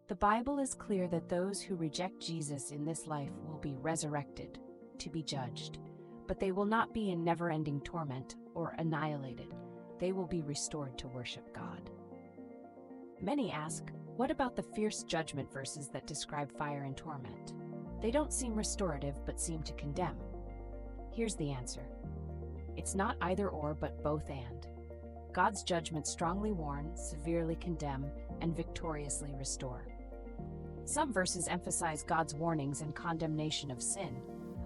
The Bible is clear that those who reject Jesus in this life will be resurrected to be judged, but they will not be in never-ending torment or annihilated. They will be restored to worship God. Many ask, what about the fierce judgment verses that describe fire and torment? They don't seem restorative but seem to condemn. Here's the answer. It's not either or but both and. God's judgments strongly warn, severely condemn, and victoriously restore. Some verses emphasize God's warnings and condemnation of sin.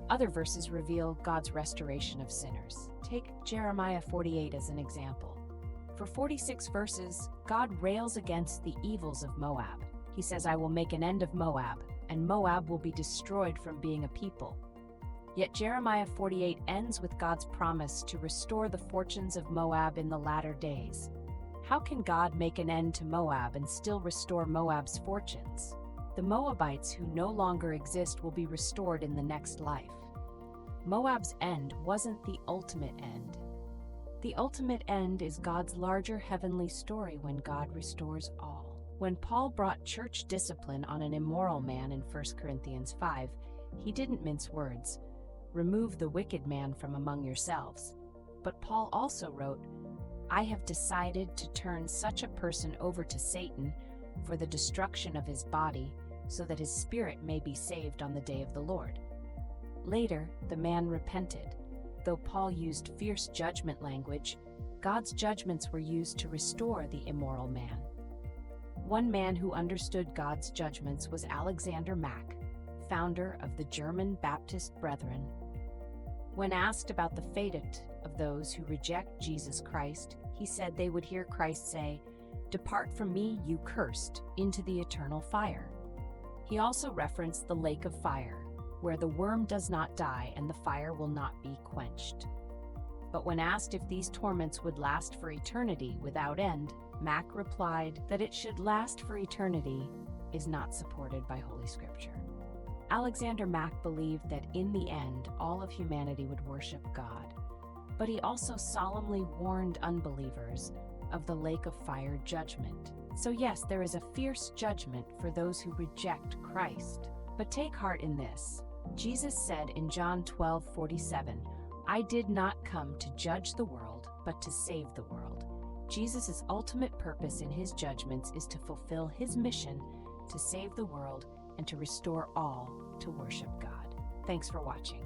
Other verses reveal God's restoration of sinners. Take Jeremiah 48 as an example. For 46 verses, God rails against the evils of Moab. He says, I will make an end of Moab, and Moab will be destroyed from being a people. Yet Jeremiah 48 ends with God's promise to restore the fortunes of Moab in the latter days. How can God make an end to Moab and still restore Moab's fortunes? The Moabites who no longer exist will be restored in the next life. Moab's end wasn't the ultimate end. The ultimate end is God's larger heavenly story when God restores all. When Paul brought church discipline on an immoral man in 1 Corinthians 5, he didn't mince words. Remove the wicked man from among yourselves. But Paul also wrote, I have decided to turn such a person over to Satan for the destruction of his body, so that his spirit may be saved on the day of the Lord. Later, the man repented. Though Paul used fierce judgment language, God's judgments were used to restore the immoral man. One man who understood God's judgments was Alexander Mack, founder of the German Baptist Brethren. When asked about the fate of those who reject Jesus Christ, he said they would hear Christ say, Depart from me, you cursed, into the eternal fire. He also referenced the lake of fire, where the worm does not die and the fire will not be quenched. But when asked if these torments would last for eternity without end, Mack replied that it should last for eternity is not supported by Holy Scripture. Alexander Mack believed that in the end, all of humanity would worship God, but he also solemnly warned unbelievers of the lake of fire judgment. So yes, there is a fierce judgment for those who reject Christ. But take heart in this. Jesus said in John 12:47, I did not come to judge the world, but to save the world. Jesus' ultimate purpose in his judgments is to fulfill his mission to save the world and to restore all to worship God. Thanks for watching.